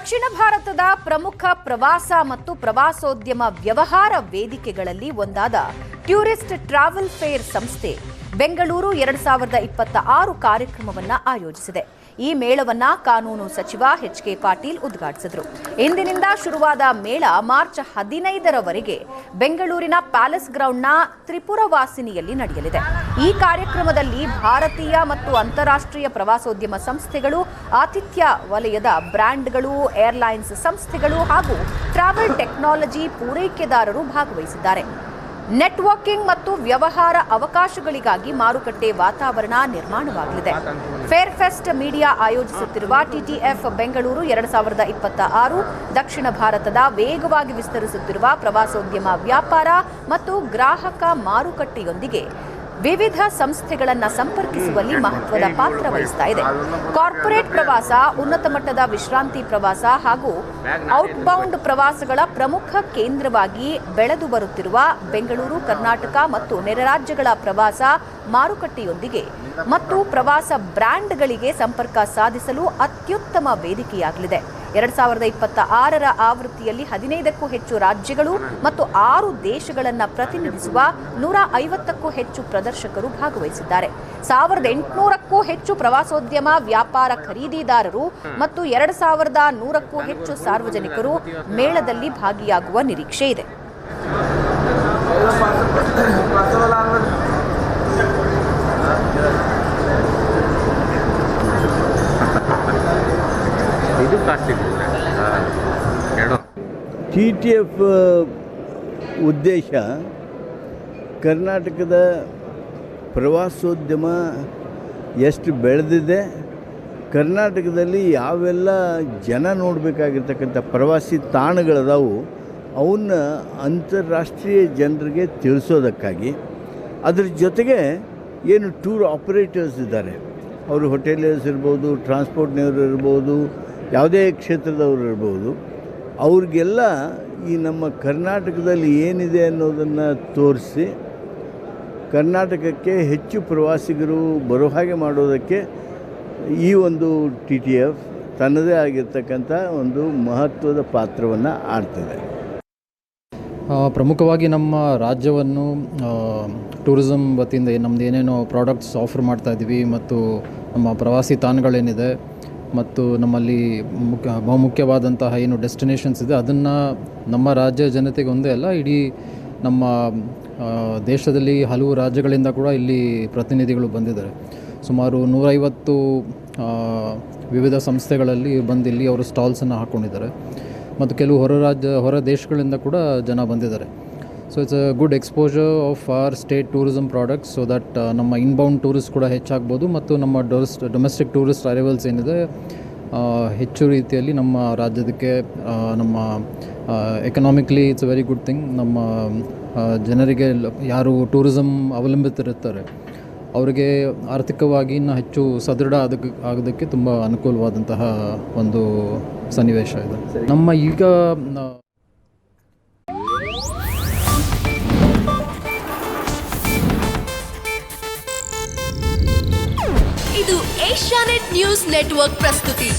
ದಕ್ಷಿಣ ಭಾರತದ ಪ್ರಮುಖ ಪ್ರವಾಸ ಮತ್ತು ಪ್ರವಾಸೋದ್ಯಮ ವ್ಯವಹಾರ ವೇದಿಕೆಗಳಲ್ಲಿ ಒಂದಾದ ಟೂರಿಸ್ಟ್ ಟ್ರಾವೆಲ್ ಫೇರ್ ಸಂಸ್ಥೆ ಬೆಂಗಳೂರು 2026 ಕಾರ್ಯಕ್ರಮವನ್ನು ಆಯೋಜಿಸಿದೆ. ಈ ಮೇಳವನ್ನ ಕಾನೂನು ಸಚಿವ ಎಚ್.ಕೆ. ಪಾಟೀಲ್ ಉದ್ಘಾಟಿಸಿದರು. ಇಂದಿನಿಂದ ಶುರುವಾದ ಮೇಳ ಮಾರ್ಚ್ 15ರವರೆಗೆ ಬೆಂಗಳೂರಿನ ಪ್ಯಾಲೇಸ್ ಗ್ರೌಂಡ್ನ ತ್ರಿಪುರವಾಸಿನಿಯಲ್ಲಿ ನಡೆಯಲಿದೆ. ಈ ಕಾರ್ಯಕ್ರಮದಲ್ಲಿ ಭಾರತೀಯ ಮತ್ತು ಅಂತಾರಾಷ್ಟ್ರೀಯ ಪ್ರವಾಸೋದ್ಯಮ ಸಂಸ್ಥೆಗಳು, ಆತಿಥ್ಯ ವಲಯದ ಬ್ರ್ಯಾಂಡ್ಗಳು, ಏರ್ಲೈನ್ಸ್ ಸಂಸ್ಥೆಗಳು ಹಾಗೂ ಟ್ರಾವೆಲ್ ಟೆಕ್ನಾಲಜಿ ಪೂರೈಕೆದಾರರು ಭಾಗವಹಿಸಿದ್ದಾರೆ. ನೆಟ್ವರ್ಕಿಂಗ್ ಮತ್ತು ವ್ಯವಹಾರ ಅವಕಾಶಗಳಿಗಾಗಿ ಮಾರುಕಟ್ಟೆ ವಾತಾವರಣ ನಿರ್ಮಾಣವಾಗಲಿದೆ. ಫೇರ್ ಫೆಸ್ಟ್ ಮೀಡಿಯಾ ಆಯೋಜಿಸುತ್ತಿರುವ ಟಿಟಿಎಫ್ ಬೆಂಗಳೂರು 2026 ದಕ್ಷಿಣ ಭಾರತದ ವೇಗವಾಗಿ ವಿಸ್ತರಿಸುತ್ತಿರುವ ಪ್ರವಾಸೋದ್ಯಮ ವ್ಯಾಪಾರ ಮತ್ತು ಗ್ರಾಹಕ ಮಾರುಕಟ್ಟೆಯೊಂದಿಗೆ ವಿವಿಧ ಸಂಸ್ಥೆಗಳನ್ನು ಸಂಪರ್ಕಿಸುವಲ್ಲಿ ಮಹತ್ವದ ಪಾತ್ರ ವಹಿಸ್ತಾ ಇದೆ. ಕಾರ್ಪೊರೇಟ್ ಪ್ರವಾಸ, ಉನ್ನತ ಮಟ್ಟದ ವಿಶ್ರಾಂತಿ ಪ್ರವಾಸ ಹಾಗೂ ಔಟ್ಬೌಂಡ್ ಪ್ರವಾಸಗಳ ಪ್ರಮುಖ ಕೇಂದ್ರವಾಗಿ ಬೆಳೆದು ಬರುತ್ತಿರುವ ಬೆಂಗಳೂರು, ಕರ್ನಾಟಕ ಮತ್ತು ನೆರೆ ರಾಜ್ಯಗಳ ಪ್ರವಾಸ ಮಾರುಕಟ್ಟೆಯೊಂದಿಗೆ ಮತ್ತು ಪ್ರವಾಸ ಬ್ರ್ಯಾಂಡ್ಗಳಿಗೆ ಸಂಪರ್ಕ ಸಾಧಿಸಲು ಅತ್ಯುತ್ತಮ ವೇದಿಕೆಯಾಗಲಿದೆ. 2026ರ ಆವೃತ್ತಿಯಲ್ಲಿ 15ಕ್ಕೂ ಹೆಚ್ಚು ರಾಜ್ಯಗಳು ಮತ್ತು 6 ದೇಶಗಳನ್ನು ಪ್ರತಿನಿಧಿಸುವ 150ಕ್ಕೂ ಹೆಚ್ಚು ಪ್ರದರ್ಶಕರು ಭಾಗವಹಿಸಿದ್ದಾರೆ. 1800ಕ್ಕೂ ಹೆಚ್ಚು ಪ್ರವಾಸೋದ್ಯಮ ವ್ಯಾಪಾರ ಖರೀದಿದಾರರು ಮತ್ತು 2100ಕ್ಕೂ ಹೆಚ್ಚು ಸಾರ್ವಜನಿಕರು ಮೇಳದಲ್ಲಿ ಭಾಗಿಯಾಗುವ ನಿರೀಕ್ಷೆ ಇದೆ. ಟಿಟಿಎಫ್ ಉದ್ದೇಶ ಕರ್ನಾಟಕದ ಪ್ರವಾಸೋದ್ಯಮ ಎಷ್ಟು ಬೆಳೆದಿದೆ, ಕರ್ನಾಟಕದಲ್ಲಿ ಯಾವೆಲ್ಲ ಜನ ನೋಡಬೇಕಾಗಿರ್ತಕ್ಕಂಥ ಪ್ರವಾಸಿ ತಾಣಗಳದಾವು ಅವನ್ನ ಅಂತಾರಾಷ್ಟ್ರೀಯ ಜನರಿಗೆ ತಿಳಿಸೋದಕ್ಕಾಗಿ, ಅದ್ರ ಜೊತೆಗೆ ಏನು ಟೂರ್ ಆಪರೇಟರ್ಸ್ ಇದ್ದಾರೆ, ಅವರು ಹೋಟೆಲರ್ಸ್ ಇರ್ಬೋದು, ಟ್ರಾನ್ಸ್ಪೋರ್ಟ್ನವರು ಇರ್ಬೋದು, ಯಾವುದೇ ಕ್ಷೇತ್ರದವರು ಇರ್ಬೋದು, ಅವ್ರಿಗೆಲ್ಲ ಈ ನಮ್ಮ ಕರ್ನಾಟಕದಲ್ಲಿ ಏನಿದೆ ಅನ್ನೋದನ್ನು ತೋರಿಸಿ ಕರ್ನಾಟಕಕ್ಕೆ ಹೆಚ್ಚು ಪ್ರವಾಸಿಗರು ಬರೋ ಹಾಗೆ ಮಾಡೋದಕ್ಕೆ ಈ ಒಂದು TTF ತನ್ನದೇ ಆಗಿರ್ತಕ್ಕಂಥ ಒಂದು ಮಹತ್ವದ ಪಾತ್ರವನ್ನು ಆಡ್ತದೆ. ಪ್ರಮುಖವಾಗಿ ನಮ್ಮ ರಾಜ್ಯವನ್ನು ಟೂರಿಸಮ್ ವತಿಯಿಂದ ನಮ್ಮದು ಏನೇನೋ ಪ್ರಾಡಕ್ಟ್ಸ್ ಆಫರ್ ಮಾಡ್ತಾಯಿದ್ದೀವಿ ಮತ್ತು ನಮ್ಮ ಪ್ರವಾಸಿ ತಾಣಗಳೇನಿದೆ ಮತ್ತು ನಮ್ಮಲ್ಲಿ ಬಹುಮುಖ್ಯವಾದಂತಹ ಏನು ಡೆಸ್ಟಿನೇಷನ್ಸ್ ಇದೆ ಅದನ್ನು ನಮ್ಮ ರಾಜ್ಯ ಜನತೆಗೆ ಒಂದೇ ಅಲ್ಲ, ಇಡೀ ನಮ್ಮ ದೇಶದಲ್ಲಿ ಹಲವು ರಾಜ್ಯಗಳಿಂದ ಕೂಡ ಇಲ್ಲಿ ಪ್ರತಿನಿಧಿಗಳು ಬಂದಿದ್ದಾರೆ. ಸುಮಾರು 150 ವಿವಿಧ ಸಂಸ್ಥೆಗಳಲ್ಲಿ ಬಂದು ಇಲ್ಲಿ ಅವರು ಸ್ಟಾಲ್ಸನ್ನು ಹಾಕ್ಕೊಂಡಿದ್ದಾರೆ ಮತ್ತು ಕೆಲವು ಹೊರ ದೇಶಗಳಿಂದ ಕೂಡ ಜನ ಬಂದಿದ್ದಾರೆ. So it's a good exposure of our state tourism products so that ನಮ್ಮ ಇನ್ಬೌಂಡ್ ಟೂರಿಸ್ಟ್ ಕೂಡ ಹೆಚ್ಚಾಗ್ಬೋದು ಮತ್ತು ನಮ್ಮ ಡೊಮೆಸ್ಟಿಕ್ ಟೂರಿಸ್ಟ್ ಅರೈವಲ್ಸ್ ಏನಿದೆ ಹೆಚ್ಚು ರೀತಿಯಲ್ಲಿ ನಮ್ಮ ರಾಜ್ಯದಕ್ಕೆ ನಮ್ಮ economically it's a very good thing. ನಮ್ಮ ಜನರಿಗೆ ಯಾರು ಟೂರಿಸಮ್ ಅವಲಂಬಿತರಿರ್ತಾರೆ ಅವರಿಗೆ ಆರ್ಥಿಕವಾಗಿ ಇನ್ನೂ ಹೆಚ್ಚು ಸದೃಢ ಆಗೋದಕ್ಕೆ ತುಂಬ ಅನುಕೂಲವಾದಂತಹ ಒಂದು ಸನ್ನಿವೇಶ ಇದೆ. ನಮ್ಮ ಈಗ ಇದು ಏಷ್ಯಾನೆಟ್ ನ್ಯೂಸ್ ನೆಟ್ವರ್ಕ್ ಪ್ರಸ್ತುತಿ.